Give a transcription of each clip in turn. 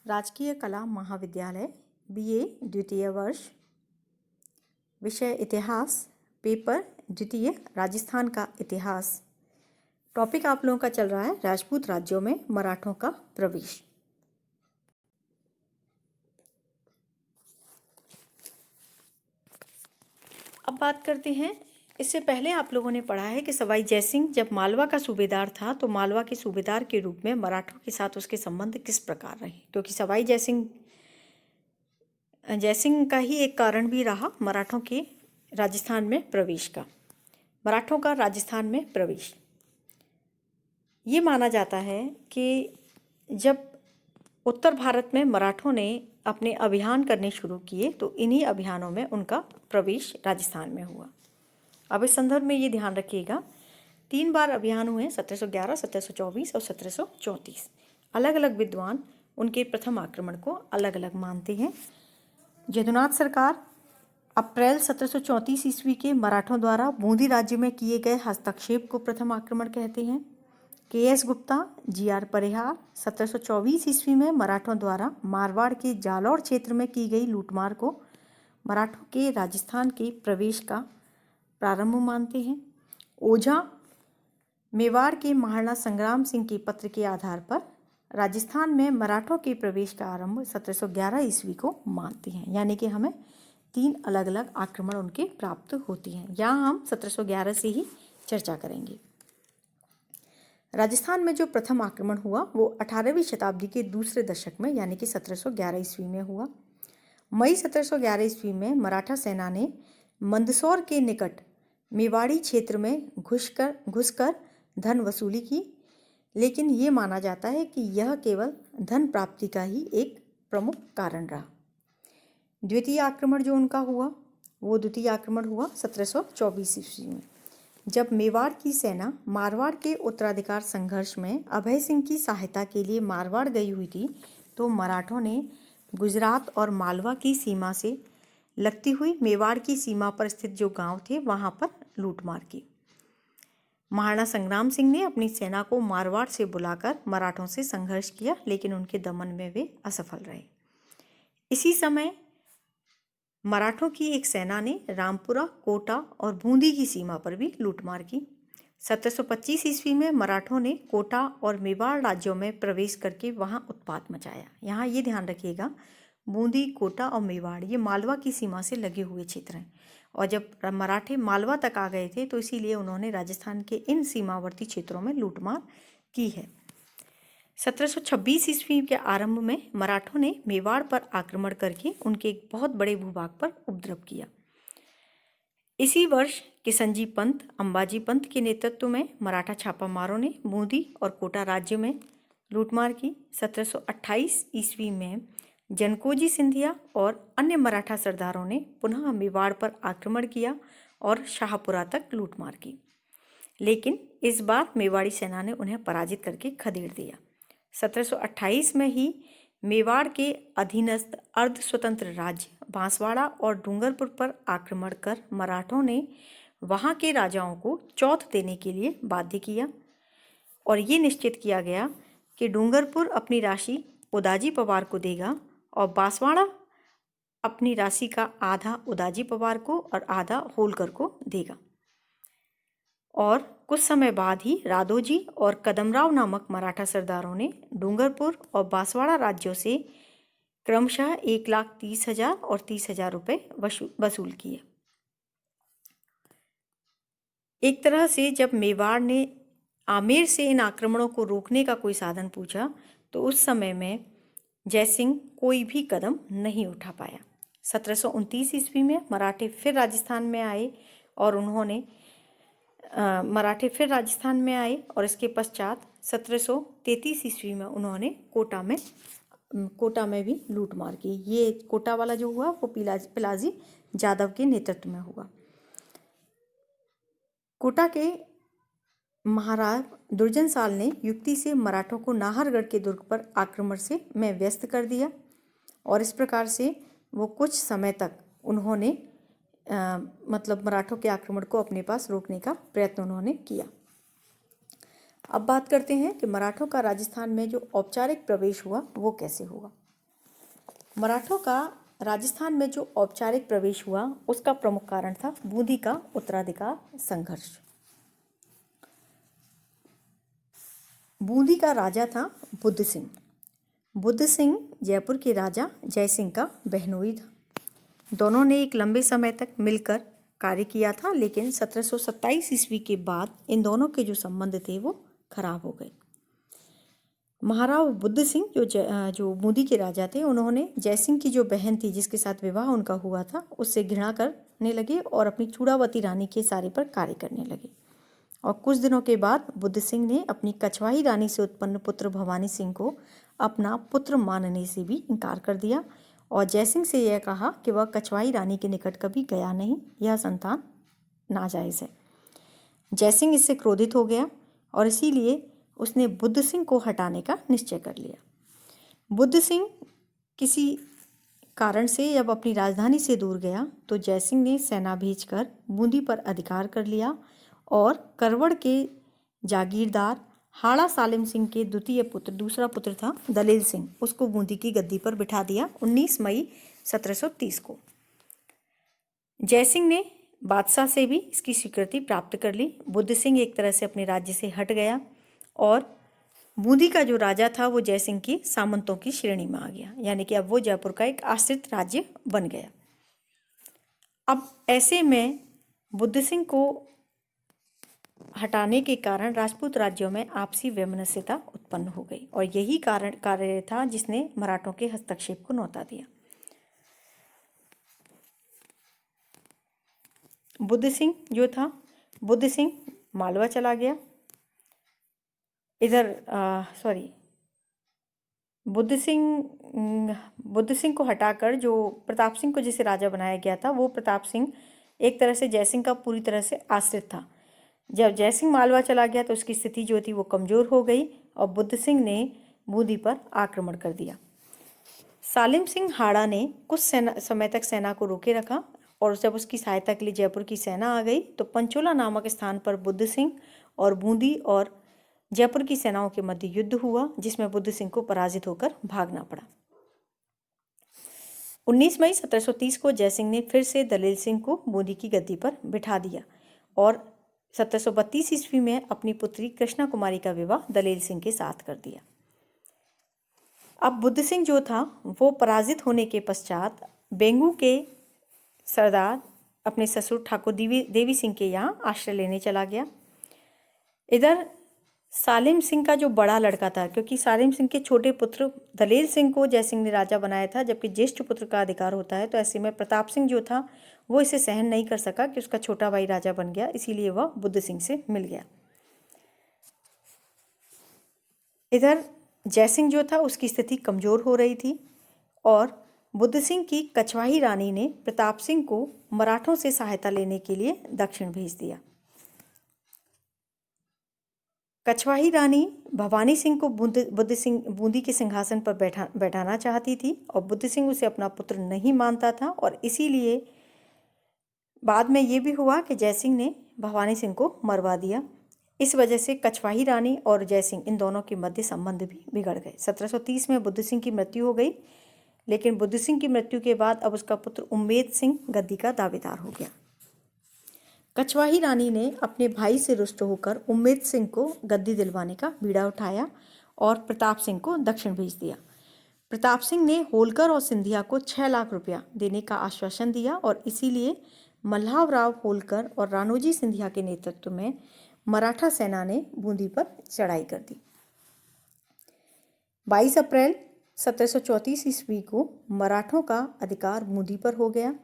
राजकीय कला महाविद्यालय BA द्वितीय वर्ष, विषय इतिहास, पेपर द्वितीय राजस्थान का इतिहास। टॉपिक आप लोगों का चल रहा है राजपूत राज्यों में मराठों का प्रवेश। अब बात करते हैं, इससे पहले आप लोगों ने पढ़ा है कि सवाई जयसिंह जब मालवा का सूबेदार था तो मालवा के सूबेदार के रूप में मराठों के साथ उसके संबंध किस प्रकार रहे, क्योंकि सवाई जयसिंह का ही एक कारण भी रहा मराठों के राजस्थान में प्रवेश का। मराठों का राजस्थान में प्रवेश, ये माना जाता है कि जब उत्तर भारत में मराठों ने अपने अभियान करने शुरू किए तो इन्हीं अभियानों में उनका प्रवेश राजस्थान में हुआ। अब इस संदर्भ में ये ध्यान रखिएगा, 3 बार अभियान हुए, 1711, 1724 और 1734। अलग अलग विद्वान उनके प्रथम आक्रमण को अलग अलग मानते हैं। जदुनाथ सरकार अप्रैल 1734 ईस्वी के मराठों द्वारा बूंदी राज्य में किए गए हस्तक्षेप को प्रथम आक्रमण कहते हैं। KS गुप्ता, GR परिहार 1724 ईस्वी में मराठों द्वारा मारवाड़ के जालौर क्षेत्र में की गई लूटमार को मराठों के राजस्थान के प्रवेश का प्रारंभ मानते हैं। ओझा मेवाड़ के महाराणा संग्राम सिंह के पत्र के आधार पर राजस्थान में मराठों के प्रवेश का आरंभ 1711 ईस्वी को मानते हैं, यानी कि हमें 3 अलग अलग आक्रमण उनके प्राप्त होती हैं। यहाँ हम 1711 से ही चर्चा करेंगे। राजस्थान में जो प्रथम आक्रमण हुआ वो 18वीं शताब्दी के दूसरे दशक में, यानी कि 1711 ईस्वी में हुआ। मई 1711 ईस्वी में मराठा सेना ने मंदसौर के निकट मेवाड़ी क्षेत्र में घुसकर धन वसूली की, लेकिन ये माना जाता है कि यह केवल धन प्राप्ति का ही एक प्रमुख कारण रहा। द्वितीय आक्रमण जो उनका हुआ वो द्वितीय आक्रमण हुआ 1724 ईस्वी में, जब मेवाड़ की सेना मारवाड़ के उत्तराधिकार संघर्ष में अभय सिंह की सहायता के लिए मारवाड़ गई हुई थी, तो मराठों ने गुजरात और मालवा की सीमा से लगती हुई मेवाड़ की सीमा पर स्थित जो गांव थे वहां पर लूटमार की। महाराणा संग्राम सिंह ने अपनी सेना को मारवाड़ से बुलाकर मराठों से संघर्ष किया, लेकिन उनके दमन में वे असफल रहे। इसी समय मराठों की एक सेना ने रामपुरा, कोटा और बूंदी की सीमा पर भी लूटमार की। 1725 ईस्वी में मराठों ने कोटा और मेवाड़ राज्यों में प्रवेश करके वहां उत्पात मचाया। यहाँ ये ध्यान रखिएगा, बूंदी, कोटा और मेवाड़ ये मालवा की सीमा से लगे हुए क्षेत्र हैं, और जब मराठे मालवा तक आ गए थे तो इसीलिए उन्होंने राजस्थान के इन सीमावर्ती क्षेत्रों में लूटमार की है। 1726 ईस्वी के आरंभ में मराठों ने मेवाड़ पर आक्रमण करके उनके एक बहुत बड़े भूभाग पर उपद्रव किया। इसी वर्ष किसनजी पंत, अंबाजी पंत के नेतृत्व में मराठा छापामारों ने बूंदी और कोटा राज्य में लूटमार की। 1728 ईस्वी में जनकोजी सिंधिया और अन्य मराठा सरदारों ने पुनः मेवाड़ पर आक्रमण किया और शाहपुरा तक लूटमार की, लेकिन इस बार मेवाड़ी सेना ने उन्हें पराजित करके खदेड़ दिया। 1728 में ही मेवाड़ के अधीनस्थ अर्ध स्वतंत्र राज्य बांसवाड़ा और डूंगरपुर पर आक्रमण कर मराठों ने वहां के राजाओं को चौथ देने के लिए बाध्य किया, और ये निश्चित किया गया कि डूंगरपुर अपनी राशि उदाजी पवार को देगा और बांसवाड़ा अपनी राशि का आधा उदाजी पवार को और आधा होलकर को देगा। और कुछ समय बाद ही रादोजी और कदमराव नामक मराठा सरदारों ने डूंगरपुर और बांसवाड़ा राज्यों से क्रमशः 1,30,000 और 30,000 रुपये वसूल किए। एक तरह से जब मेवाड़ ने आमेर से इन आक्रमणों को रोकने का कोई साधन पूछा तो उस समय में जयसिंह कोई भी कदम नहीं उठा पाया। 1729 ईस्वी में मराठे फिर राजस्थान में आए और इसके पश्चात 1733 ईस्वी में उन्होंने कोटा में भी लूटमार की। ये कोटा वाला जो हुआ वो पिलाजी जादव के नेतृत्व में हुआ। कोटा के महाराज दुर्जन साल ने युक्ति से मराठों को नाहरगढ़ के दुर्ग पर आक्रमण में व्यस्त कर दिया, और इस प्रकार से वो कुछ समय तक उन्होंने मराठों के आक्रमण को अपने पास रोकने का प्रयत्न उन्होंने किया। अब बात करते हैं कि मराठों का राजस्थान में जो औपचारिक प्रवेश हुआ वो कैसे हुआ। मराठों का राजस्थान में जो औपचारिक प्रवेश हुआ उसका प्रमुख कारण था बूंदी का उत्तराधिकार संघर्ष। बूंदी का राजा था बुद्ध सिंह। बुद्ध सिंह जयपुर के राजा जयसिंह का बहनोई था। दोनों ने एक लंबे समय तक मिलकर कार्य किया था, लेकिन 1727 ईस्वी के बाद इन दोनों के जो संबंध थे वो खराब हो गए। महाराव बुद्ध सिंह जो बूंदी के राजा थे, उन्होंने जयसिंह की जो बहन थी जिसके साथ विवाह उनका हुआ था उससे घृणा करने लगे और अपनी चूड़ावती रानी के सारे पर कार्य करने लगे। और कुछ दिनों के बाद बुद्ध सिंह ने अपनी कछवाही रानी से उत्पन्न पुत्र भवानी सिंह को अपना पुत्र मानने से भी इनकार कर दिया और जयसिंह से यह कहा कि वह कछवाही रानी के निकट कभी गया नहीं, यह संतान नाजायज़ है। जयसिंह इससे क्रोधित हो गया और इसीलिए उसने बुद्ध सिंह को हटाने का निश्चय कर लिया। बुद्ध सिंह किसी कारण से जब अपनी राजधानी से दूर गया तो जयसिंह ने सेना भेजकर बूंदी पर अधिकार कर लिया और करवड़ के जागीरदार हाड़ा सालिम सिंह के दूसरा पुत्र था दलेल सिंह, उसको बूंदी की गद्दी पर बिठा दिया 19 मई 1730 को। जयसिंह ने बादशाह से भी इसकी स्वीकृति प्राप्त कर ली। बुद्ध सिंह एक तरह से अपने राज्य से हट गया और बूंदी का जो राजा था वो जयसिंह की सामंतों की श्रेणी में आ गया, यानी कि अब वो जयपुर का एक आश्रित राज्य बन गया। अब ऐसे में बुद्ध सिंह को हटाने के कारण राजपूत राज्यों में आपसी वैमनस्यता उत्पन्न हो गई और यही कार्य था जिसने मराठों के हस्तक्षेप को न्योता दिया। बुद्ध सिंह मालवा चला गया। बुद्ध सिंह को हटाकर जो प्रताप सिंह को जिसे राजा बनाया गया था, वो प्रताप सिंह एक तरह से जयसिंह का पूरी तरह से आश्रित था। जब जयसिंह मालवा चला गया तो उसकी स्थिति जो थी वो कमज़ोर हो गई और बुद्ध सिंह ने बूंदी पर आक्रमण कर दिया। सालिम सिंह हाड़ा ने कुछ समय तक सेना को रोके रखा और जब उसकी सहायता के लिए जयपुर की सेना आ गई तो पंचोला नामक स्थान पर बुद्ध सिंह और बूंदी और जयपुर की सेनाओं के मध्य युद्ध हुआ, जिसमें बुद्ध सिंह को पराजित होकर भागना पड़ा। 19 मई 1730 को जयसिंह ने फिर से दलेल सिंह को बूंदी की गद्दी पर बिठा दिया और 1732 ईस्वी में अपनी पुत्री कृष्णा कुमारी का विवाह दलेल सिंह के साथ कर दिया। अब बुद्ध सिंह जो था वो पराजित होने के पश्चात बेंगू के सरदार अपने ससुर ठाकुर देवी सिंह के यहाँ आश्रय लेने चला गया। इधर सालिम सिंह का जो बड़ा लड़का था, क्योंकि सालिम सिंह के छोटे पुत्र दलेल सिंह को जयसिंह ने राजा बनाया था, जबकि ज्येष्ठ पुत्र का अधिकार होता है, तो ऐसे में प्रताप सिंह जो था वो इसे सहन नहीं कर सका कि उसका छोटा भाई राजा बन गया, इसीलिए वह बुद्ध सिंह से मिल गया। इधर जयसिंह जो था उसकी स्थिति कमज़ोर हो रही थी और बुद्ध सिंह की कछवाही रानी ने प्रताप सिंह को मराठों से सहायता लेने के लिए दक्षिण भेज दिया। कछवाही रानी भवानी सिंह को बूंदी के सिंहासन पर बैठाना चाहती थी और बुद्ध सिंह उसे अपना पुत्र नहीं मानता था और इसीलिए बाद में ये भी हुआ कि जयसिंह ने भवानी सिंह को मरवा दिया। इस वजह से कछवाही रानी और जयसिंह इन दोनों के मध्य संबंध भी बिगड़ गए। 1730 में बुद्ध सिंह की मृत्यु हो गई, लेकिन बुद्ध सिंह की मृत्यु के बाद अब उसका पुत्र उम्मेद सिंह गद्दी का दावेदार हो गया। कछवाही रानी ने अपने भाई से रुष्ट होकर उम्मेद सिंह को गद्दी दिलवाने का बीड़ा उठाया और प्रताप सिंह को दक्षिण भेज दिया। प्रताप सिंह ने होलकर और सिंधिया को 6 लाख रुपया देने का आश्वासन दिया और इसीलिए मल्हावराव होलकर और राणोजी सिंधिया के नेतृत्व में मराठा सेना ने बूंदी पर चढ़ाई कर दी। 22 अप्रैल 1734 ईस्वी को मराठों का अधिकार बूंदी पर हो गया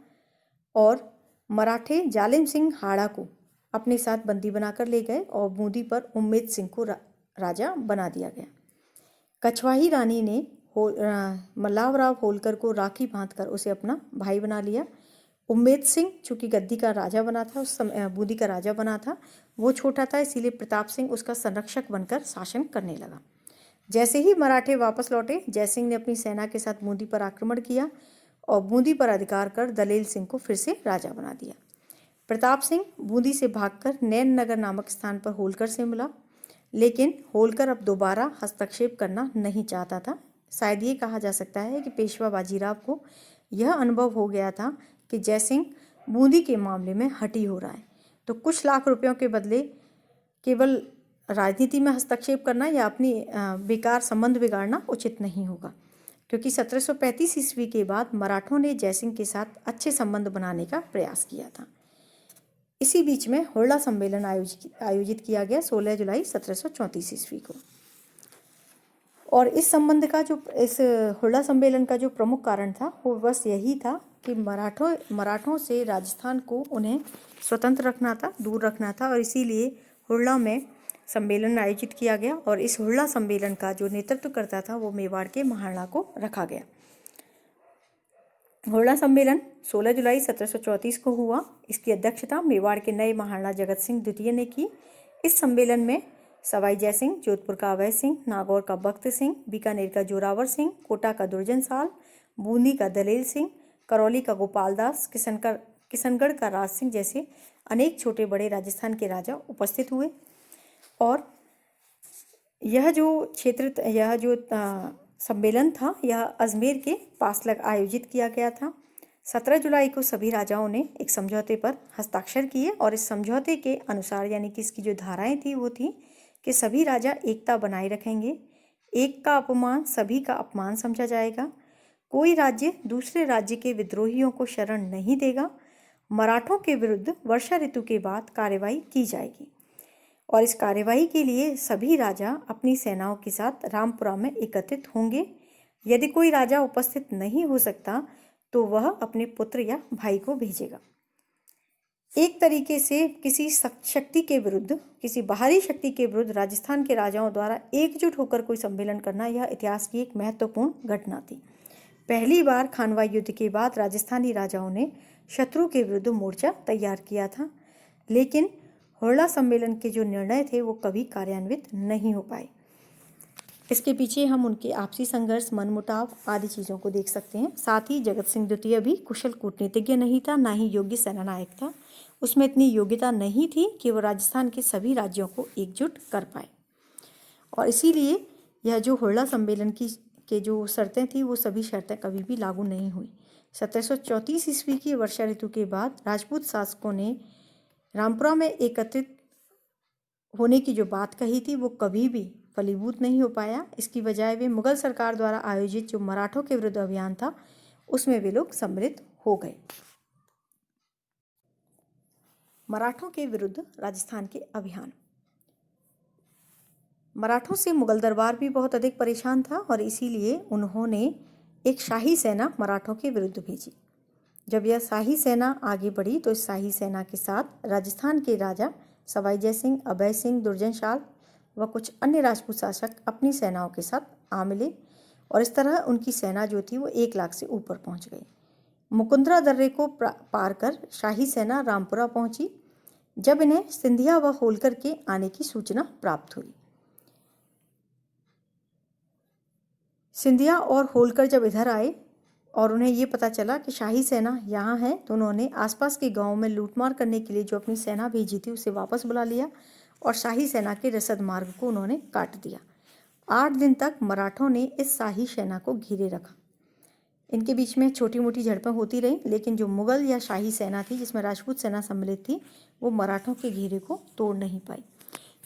और मराठे जालिम सिंह हाड़ा को अपने साथ बंदी बनाकर ले गए और बूंदी पर उम्मेद सिंह को राजा बना दिया गया। कछवाही रानी ने मल्हावराव होलकर को राखी बांधकर उसे अपना भाई बना लिया। उम्मेद सिंह चूंकि गद्दी का राजा बना था, उस समय बूंदी का राजा बना था, वो छोटा था, इसीलिए प्रताप सिंह उसका संरक्षक बनकर शासन करने लगा। जैसे ही मराठे वापस लौटे, जयसिंह ने अपनी सेना के साथ बूंदी पर आक्रमण किया और बूंदी पर अधिकार कर दलेल सिंह को फिर से राजा बना दिया। प्रताप सिंह बूंदी से भागकर नैन नगर नामक स्थान पर होलकर से मिला, लेकिन होलकर अब दोबारा हस्तक्षेप करना नहीं चाहता था। शायद ये कहा जा सकता है कि पेशवा बाजीराव को यह अनुभव हो गया था कि जयसिंह बूंदी के मामले में हठी हो रहा है, तो कुछ लाख रुपयों के बदले केवल राजनीति में हस्तक्षेप करना या अपनी बेकार संबंध बिगाड़ना उचित नहीं होगा, क्योंकि 1735 ईस्वी के बाद मराठों ने जयसिंह के साथ अच्छे संबंध बनाने का प्रयास किया था। इसी बीच में हुरला सम्मेलन आयोजित किया गया 16 जुलाई 1734 ईस्वी को। और इस हुरला सम्मेलन का जो प्रमुख कारण था वो बस यही था कि मराठों से राजस्थान को उन्हें स्वतंत्र रखना था, दूर रखना था, और इसीलिए हुरला में सम्मेलन आयोजित किया गया। और इस हुरला सम्मेलन का जो नेतृत्व करता था वो मेवाड़ के महाराणा को रखा गया। हुरला सम्मेलन 16 जुलाई 1734 को हुआ। इसकी अध्यक्षता मेवाड़ के नए महाराणा जगत सिंह द्वितीय ने की। इस सम्मेलन में सवाई जयसिंह, जोधपुर का अभय सिंह, नागौर का बख्त सिंह, बीकानेर का जोरावर सिंह, कोटा का दुर्जन साल, बूंदी का दलेल सिंह, करौली का गोपाल दास, किशनगढ़ का राज सिंह जैसे अनेक छोटे बड़े राजस्थान के राजा उपस्थित हुए। और यह जो सम्मेलन था यह अजमेर के पास आयोजित किया गया था। 17 जुलाई को सभी राजाओं ने एक समझौते पर हस्ताक्षर किए और इस समझौते के अनुसार, यानी कि इसकी जो धाराएं थी वो थी कि सभी राजा एकता बनाए रखेंगे, एक का अपमान सभी का अपमान समझा जाएगा, कोई राज्य दूसरे राज्य के विद्रोहियों को शरण नहीं देगा, मराठों के विरुद्ध वर्षा ऋतु के बाद कार्रवाई की जाएगी और इस कार्यवाही के लिए सभी राजा अपनी सेनाओं के साथ रामपुरा में एकत्रित होंगे। यदि कोई राजा उपस्थित नहीं हो सकता तो वह अपने पुत्र या भाई को भेजेगा। एक तरीके से किसी शक्ति के विरुद्ध, किसी बाहरी शक्ति के विरुद्ध राजस्थान के राजाओं द्वारा एकजुट होकर कोई सम्मेलन करना यह इतिहास की एक महत्वपूर्ण घटना थी। पहली बार खानवा युद्ध के बाद राजस्थानी राजाओं ने शत्रु के विरुद्ध मोर्चा तैयार किया था, लेकिन हुरला सम्मेलन के जो निर्णय थे वो कभी कार्यान्वित नहीं हो पाए। इसके पीछे हम उनके आपसी संघर्ष, मनमुटाव आदि चीज़ों को देख सकते हैं। साथ ही जगत सिंह द्वितीय भी कुशल कूटनीतिज्ञ नहीं था, ना ही योग्य सेनानायक था। उसमें इतनी योग्यता नहीं थी कि वो राजस्थान के सभी राज्यों को एकजुट कर पाए और इसीलिए यह जो हुरला सम्मेलन के जो शर्तें थी वो सभी शर्तें कभी भी लागू नहीं हुई। 1734 ईस्वी की वर्षा ऋतु के बाद राजपूत शासकों ने रामपुरा में एकत्रित होने की जो बात कही थी वो कभी भी फलीभूत नहीं हो पाया। इसकी बजाय वे मुगल सरकार द्वारा आयोजित जो मराठों के विरुद्ध अभियान था उसमें वे लोग सम्मिलित हो गए। मराठों के विरुद्ध राजस्थान के अभियान। मराठों से मुगल दरबार भी बहुत अधिक परेशान था और इसीलिए उन्होंने एक शाही सेना मराठों के विरुद्ध भेजी। जब यह शाही सेना आगे बढ़ी तो इस शाही सेना के साथ राजस्थान के राजा सवाई जयसिंह, अभय सिंह, दुर्जन साल व कुछ अन्य राजपूत शासक अपनी सेनाओं के साथ आ मिले और इस तरह उनकी सेना जो थी वो 1 लाख से ऊपर पहुंच गई। मुकुंदरा दर्रे को पार कर शाही सेना रामपुरा पहुंची जब इन्हें सिंधिया व होलकर के आने की सूचना प्राप्त हुई। सिंधिया और होलकर जब इधर आए और उन्हें ये पता चला कि शाही सेना यहाँ है तो उन्होंने आसपास के गांवों में लूटमार करने के लिए जो अपनी सेना भेजी थी उसे वापस बुला लिया और शाही सेना के रसद मार्ग को उन्होंने काट दिया। 8 दिन तक मराठों ने इस शाही सेना को घेरे रखा। इनके बीच में छोटी मोटी झड़पें होती रहीं, लेकिन जो मुगल या शाही सेना थी जिसमें राजपूत सेना सम्मिलित थी वो मराठों के घेरे को तोड़ नहीं पाई।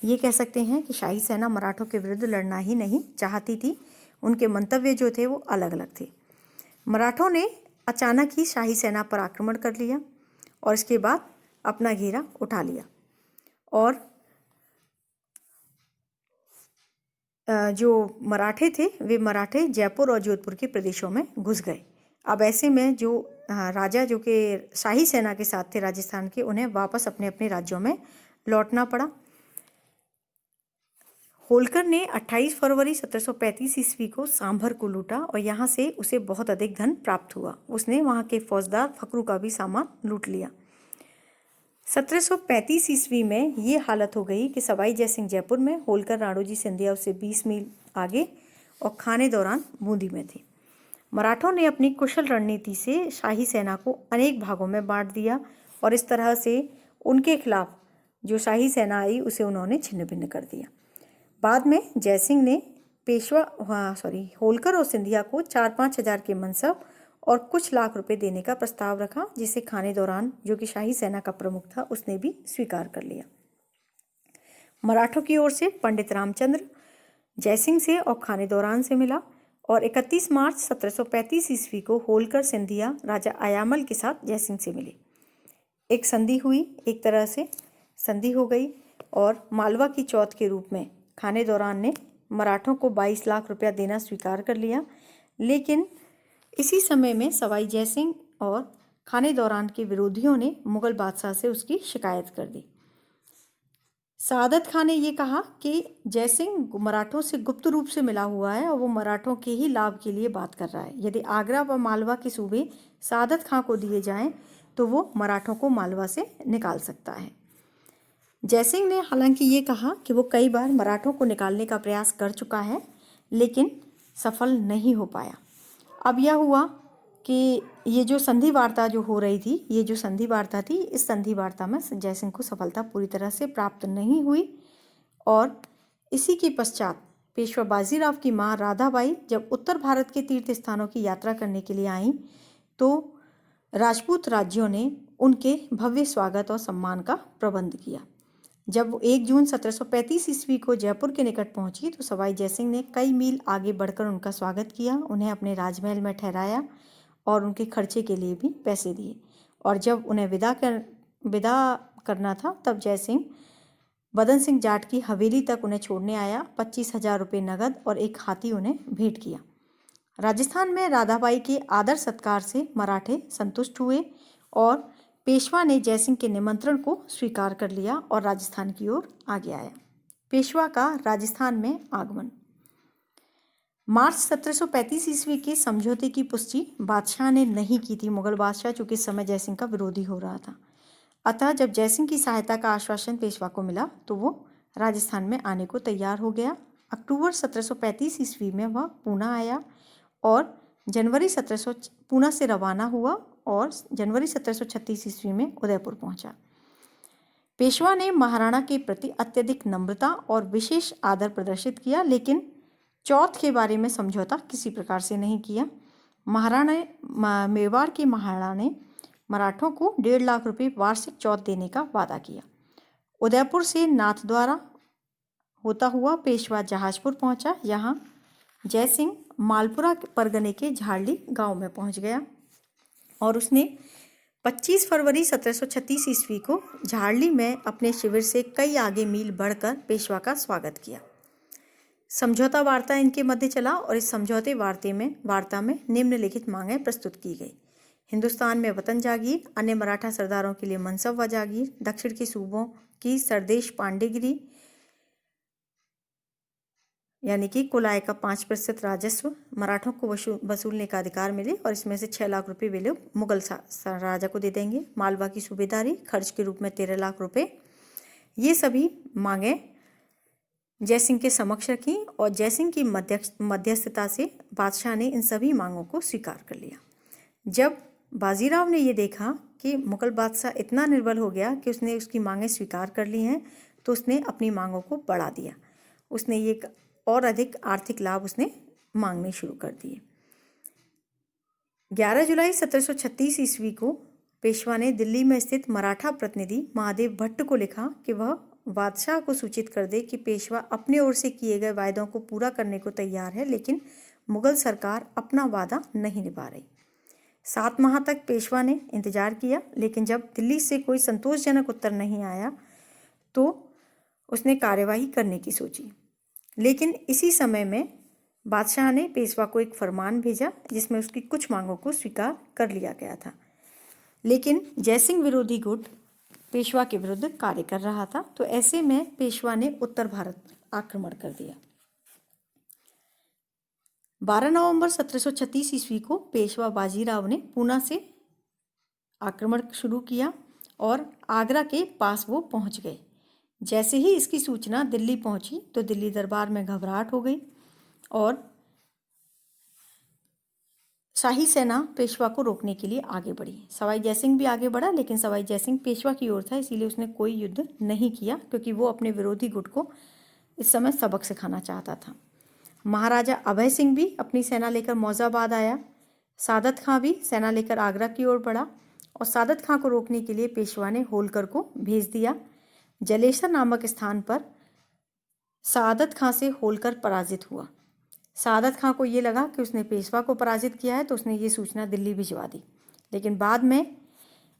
ये कह सकते हैं कि शाही सेना मराठों के विरुद्ध लड़ना ही नहीं चाहती थी, उनके मंतव्य जो थे वो अलग अलग थे। मराठों ने अचानक ही शाही सेना पर आक्रमण कर लिया और इसके बाद अपना घेरा उठा लिया और जो मराठे थे वे मराठे जयपुर और जोधपुर के प्रदेशों में घुस गए। अब ऐसे में जो राजा जो कि शाही सेना के साथ थे राजस्थान के, उन्हें वापस अपने अपने राज्यों में लौटना पड़ा। होलकर ने 28 फरवरी 1735 ईस्वी को सांभर को लूटा और यहाँ से उसे बहुत अधिक धन प्राप्त हुआ। उसने वहाँ के फौजदार फकरू का भी सामान लूट लिया। 1735 ईस्वी में ये हालत हो गई कि सवाई जयसिंह जयपुर में, होलकर राणोजी सिंधिया उससे 20 मील आगे और खाने दौरान बूंदी में थे। मराठों ने अपनी कुशल रणनीति से शाही सेना को अनेक भागों में बांट दिया और इस तरह से उनके खिलाफ जो शाही सेना आई उसे उन्होंने छिन्न भिन्न कर दिया। बाद में जयसिंह ने होलकर और सिंधिया को 4-5 हज़ार के मनसब और कुछ लाख रुपए देने का प्रस्ताव रखा, जिसे खाने दौरान, जो कि शाही सेना का प्रमुख था, उसने भी स्वीकार कर लिया। मराठों की ओर से पंडित रामचंद्र जयसिंह से और खाने दौरान से मिला और 31 मार्च 1735 ईस्वी को होलकर सिंधिया राजा अयामल के साथ जयसिंह से मिले। एक संधि हुई, एक तरह से संधि हो गई और मालवा की चौथ के रूप में खाने दौरान ने मराठों को 22 लाख रुपया देना स्वीकार कर लिया। लेकिन इसी समय में सवाई जयसिंह और खाने दौरान के विरोधियों ने मुगल बादशाह से उसकी शिकायत कर दी। सादत खान ने ये कहा कि जयसिंह मराठों से गुप्त रूप से मिला हुआ है और वो मराठों के ही लाभ के लिए बात कर रहा है। यदि आगरा व मालवा के सूबे सादत खां को दिए जाएं तो वो मराठों को मालवा से निकाल सकता है। जयसिंह ने हालांकि ये कहा कि वो कई बार मराठों को निकालने का प्रयास कर चुका है, लेकिन सफल नहीं हो पाया। अब यह हुआ कि ये जो संधि वार्ता जो हो रही थी, ये जो संधि वार्ता थी, इस संधि वार्ता में जयसिंह को सफलता पूरी तरह से प्राप्त नहीं हुई और इसी के पश्चात पेशवा बाजीराव की मां राधाबाई जब उत्तर भारत के तीर्थ स्थानों की यात्रा करने के लिए आईं तो राजपूत राज्यों ने उनके भव्य स्वागत और सम्मान का प्रबंध किया। जब वो 1 जून 1735 ईस्वी को जयपुर के निकट पहुंची तो सवाई जयसिंह ने कई मील आगे बढ़कर उनका स्वागत किया, उन्हें अपने राजमहल में ठहराया और उनके खर्चे के लिए भी पैसे दिए। और जब उन्हें विदा करना था तब जयसिंह बदन सिंह जाट की हवेली तक उन्हें छोड़ने आया। 25,000 रुपये नगद और एक हाथी उन्हें भेंट किया। राजस्थान में राधाबाई के आदर सत्कार से मराठे संतुष्ट हुए और पेशवा ने जयसिंह के निमंत्रण को स्वीकार कर लिया और राजस्थान की ओर आगे आया। पेशवा का राजस्थान में आगमन। मार्च 1735 ईस्वी के समझौते की पुष्टि बादशाह ने नहीं की थी। मुगल बादशाह चूंकि इस समय जयसिंह का विरोधी हो रहा था, अतः जब जयसिंह की सहायता का आश्वासन पेशवा को मिला तो वो राजस्थान में आने को तैयार हो गया। अक्टूबर 1735 ईस्वी में वह पूना आया और पूना से रवाना हुआ और जनवरी 1736 ईस्वी में उदयपुर पहुंचा। पेशवा ने महाराणा के प्रति अत्यधिक नम्रता और विशेष आदर प्रदर्शित किया, लेकिन चौथ के बारे में समझौता किसी प्रकार से नहीं किया। मेवाड़ के महाराणा ने मराठों को 1.5 लाख रुपये वार्षिक चौथ देने का वादा किया। उदयपुर से नाथद्वारा होता हुआ पेशवा जहाजपुर पहुंचा। यहाँ जयसिंह मालपुरा परगने के झाड़ली गांव में पहुंच गया और उसने 25 फरवरी 1736 ईस्वी को झाड़ली में अपने शिविर से कई आगे मील बढ़कर पेशवा का स्वागत किया। समझौता वार्ता इनके मध्य चला और इस समझौते वार्ता में निम्नलिखित मांगें प्रस्तुत की गई। हिंदुस्तान में वतन जागीर, अन्य मराठा सरदारों के लिए मनसब व जागीर, दक्षिण के सूबों की सरदेश पांडेगिरी यानी कि कुल आय का 5% राजस्व मराठों को वसूलने का अधिकार मिले और इसमें से 6 लाख रुपए वे लोग मुगल राजा को दे देंगे। मालवा की सूबेदारी खर्च के रूप में 13 लाख रुपए। ये सभी मांगें जयसिंह के समक्ष रखी और जयसिंह की मध्यस्थता से बादशाह ने इन सभी मांगों को स्वीकार कर लिया। जब बाजीराव ने ये देखा कि मुगल बादशाह इतना निर्बल हो गया कि उसने उसकी मांगें स्वीकार कर ली हैं, तो उसने अपनी मांगों को बढ़ा दिया। उसने ये और अधिक आर्थिक लाभ उसने मांगने शुरू कर दिए। 11 जुलाई 1736 ईस्वी को पेशवा ने दिल्ली में स्थित मराठा प्रतिनिधि महादेव भट्ट को लिखा कि वह बादशाह को सूचित कर दे कि पेशवा अपने ओर से किए गए वायदों को पूरा करने को तैयार है, लेकिन मुगल सरकार अपना वादा नहीं निभा रही। 7 माह तक पेशवा ने इंतजार किया, लेकिन जब दिल्ली से कोई संतोषजनक उत्तर नहीं आया तो उसने कार्यवाही करने की सोची। लेकिन इसी समय में बादशाह ने पेशवा को एक फरमान भेजा जिसमें उसकी कुछ मांगों को स्वीकार कर लिया गया था, लेकिन जयसिंह विरोधी गुट पेशवा के विरुद्ध कार्य कर रहा था। तो ऐसे में पेशवा ने उत्तर भारत आक्रमण कर दिया। 12 नवंबर 1736 ईस्वी को पेशवा बाजीराव ने पूना से आक्रमण शुरू किया और आगरा के पास वो पहुंच गए। जैसे ही इसकी सूचना दिल्ली पहुंची तो दिल्ली दरबार में घबराहट हो गई और शाही सेना पेशवा को रोकने के लिए आगे बढ़ी। सवाई जयसिंह भी आगे बढ़ा, लेकिन सवाई जयसिंह पेशवा की ओर था, इसीलिए उसने कोई युद्ध नहीं किया, क्योंकि वो अपने विरोधी गुट को इस समय सबक सिखाना चाहता था। महाराजा अभय सिंह भी अपनी सेना लेकर मौजाबाद आया। सादत खां भी सेना लेकर आगरा की ओर बढ़ा और सादत खां को रोकने के लिए पेशवा ने होलकर को भेज दिया। जलेसर नामक स्थान पर सादत खां से होलकर पराजित हुआ। सादत खां को ये लगा कि उसने पेशवा को पराजित किया है, तो उसने ये सूचना दिल्ली भिजवा दी। लेकिन बाद में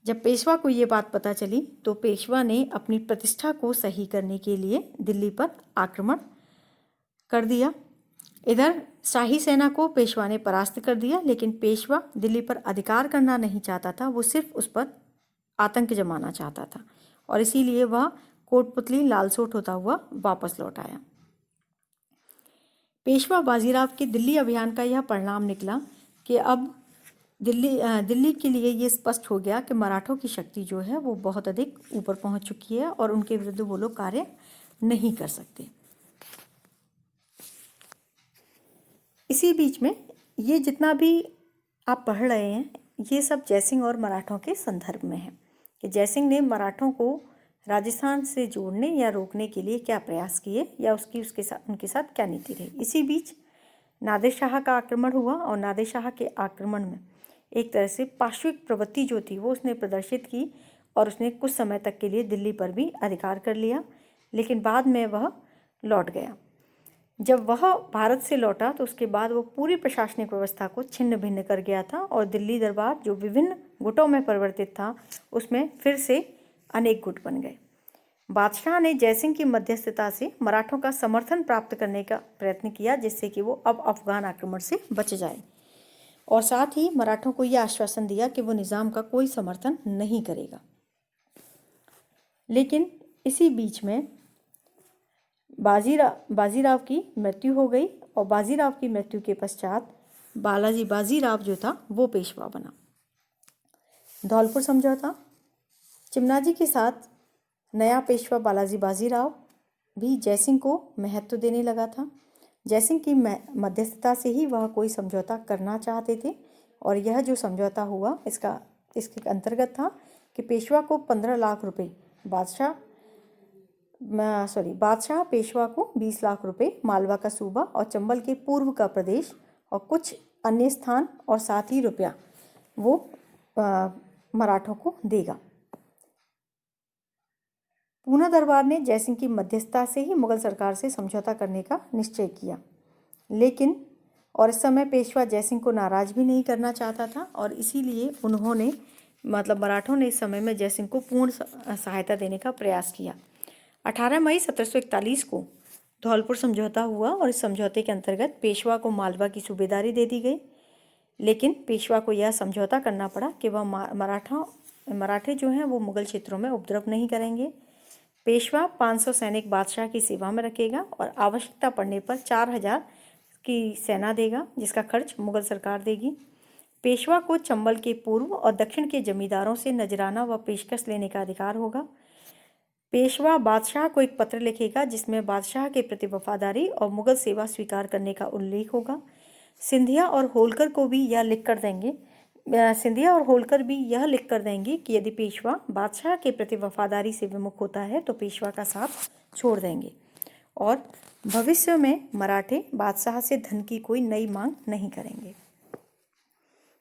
जब पेशवा को ये बात पता चली तो पेशवा ने अपनी प्रतिष्ठा को सही करने के लिए दिल्ली पर आक्रमण कर दिया। इधर शाही सेना को पेशवा ने परास्त कर दिया, लेकिन पेशवा दिल्ली पर अधिकार करना नहीं चाहता था, वो सिर्फ उस पर आतंक जमाना चाहता था और इसीलिए वह कोटपुतली लालसोट होता हुआ वापस लौट आया। पेशवा बाजीराव के दिल्ली अभियान का यह परिणाम निकला कि अब दिल्ली के लिए ये स्पष्ट हो गया कि मराठों की शक्ति जो है वो बहुत अधिक ऊपर पहुंच चुकी है और उनके विरुद्ध वो लोग कार्य नहीं कर सकते। इसी बीच में ये जितना भी आप पढ़ रहे हैं ये सब जयसिंह और मराठों के संदर्भ में है कि जयसिंह ने मराठों को राजस्थान से जोड़ने या रोकने के लिए क्या प्रयास किए या उनके साथ क्या नीति रही। इसी बीच नादिर शाह का आक्रमण हुआ और नादिर शाह के आक्रमण में एक तरह से पार्श्विक प्रवृत्ति जो थी वो उसने प्रदर्शित की और उसने कुछ समय तक के लिए दिल्ली पर भी अधिकार कर लिया, लेकिन बाद में वह लौट गया। जब वह भारत से लौटा तो उसके बाद वो पूरी प्रशासनिक व्यवस्था को छिन्न भिन्न कर गया था और दिल्ली दरबार जो विभिन्न गुटों में परिवर्तित था उसमें फिर से अनेक गुट बन गए। बादशाह ने जयसिंह की मध्यस्थता से मराठों का समर्थन प्राप्त करने का प्रयत्न किया जिससे कि वो अब अफगान आक्रमण से बच जाए और साथ ही मराठों को यह आश्वासन दिया कि वो निज़ाम का कोई समर्थन नहीं करेगा। लेकिन इसी बीच में बाजीराव की मृत्यु हो गई और बाजीराव की मृत्यु के पश्चात बालाजी बाजीराव जो था वो पेशवा बना। धौलपुर समझौता, चिमनाजी के साथ नया पेशवा बालाजी बाजीराव भी जयसिंह को महत्व देने लगा था। जयसिंह की मध्यस्थता से ही वह कोई समझौता करना चाहते थे और यह जो समझौता हुआ इसके अंतर्गत था कि पेशवा को 15 लाख रुपए बादशाह पेशवा को 20 लाख रुपए, मालवा का सूबा और चंबल के पूर्व का प्रदेश और कुछ अन्य स्थान और साथ ही रुपया वो मराठों को देगा। पूना दरबार ने जयसिंह की मध्यस्थता से ही मुगल सरकार से समझौता करने का निश्चय किया, लेकिन और इस समय पेशवा जयसिंह को नाराज भी नहीं करना चाहता था और इसीलिए उन्होंने मराठों ने इस समय में जयसिंह को पूर्ण सहायता देने का प्रयास किया। 18 मई 1741 को धौलपुर समझौता हुआ और इस समझौते के अंतर्गत पेशवा को मालवा की सूबेदारी दे दी गई, लेकिन पेशवा को यह समझौता करना पड़ा कि वह मराठे जो हैं वो मुगल क्षेत्रों में उपद्रव नहीं करेंगे। पेशवा 500 सैनिक बादशाह की सेवा में रखेगा और आवश्यकता पड़ने पर 4000 की सेना देगा जिसका खर्च मुगल सरकार देगी। पेशवा को चंबल के पूर्व और दक्षिण के जमींदारों से नजराना व पेशकश लेने का अधिकार होगा। पेशवा बादशाह को एक पत्र लिखेगा जिसमें बादशाह के प्रति वफादारी और मुगल सेवा स्वीकार करने का उल्लेख होगा। सिंधिया और होलकर भी यह लिख कर देंगे कि यदि पेशवा बादशाह के प्रति वफादारी से विमुख होता है तो पेशवा का साथ छोड़ देंगे और भविष्य में मराठे बादशाह से धन की कोई नई मांग नहीं करेंगे।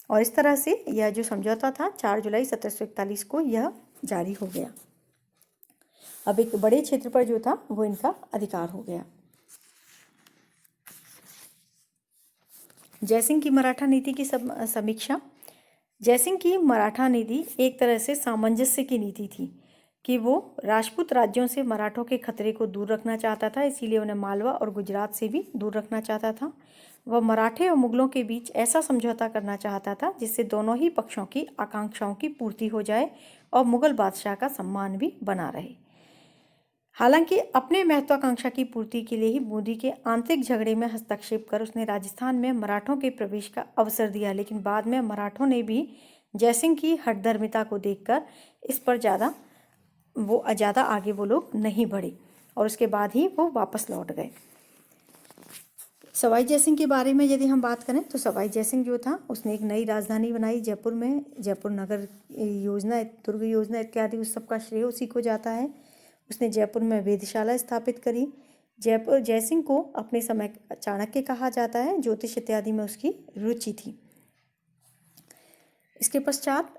और इस तरह से यह जो समझौता था 4 जुलाई 1741 को यह जारी हो गया। अब एक बड़े क्षेत्र पर जो था वो इनका अधिकार हो गया। जयसिंह की मराठा नीति की समीक्षा। जयसिंह की मराठा नीति एक तरह से सामंजस्य की नीति थी कि वो राजपूत राज्यों से मराठों के खतरे को दूर रखना चाहता था, इसीलिए उन्हें मालवा और गुजरात से भी दूर रखना चाहता था। वह मराठे और मुगलों के बीच ऐसा समझौता करना चाहता था जिससे दोनों ही पक्षों की आकांक्षाओं की पूर्ति हो जाए और मुगल बादशाह का सम्मान भी बना रहे। हालांकि अपने महत्वाकांक्षा की पूर्ति के लिए ही बूंदी के आंतरिक झगड़े में हस्तक्षेप कर उसने राजस्थान में मराठों के प्रवेश का अवसर दिया, लेकिन बाद में मराठों ने भी जयसिंह की हठधर्मिता को देखकर इस पर ज़्यादा आगे वो लोग नहीं बढ़े और उसके बाद ही वो वापस लौट गए। सवाई जयसिंह के बारे में यदि हम बात करें तो सवाई जयसिंह जो था उसने एक नई राजधानी बनाई जयपुर में। जयपुर नगर योजना, दुर्ग योजना इत्यादि उस सब का श्रेय उसी को जाता है। उसने जयपुर में वेधशाला स्थापित करी, जयसिंह को अपने समय चाणक्य कहा जाता है। ज्योतिष इत्यादि में उसकी रुचि थी। इसके पश्चात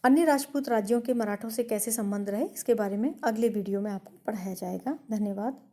अन्य राजपूत राज्यों के मराठों से कैसे संबंध रहे, इसके बारे में अगले वीडियो में आपको पढ़ाया जाएगा। धन्यवाद।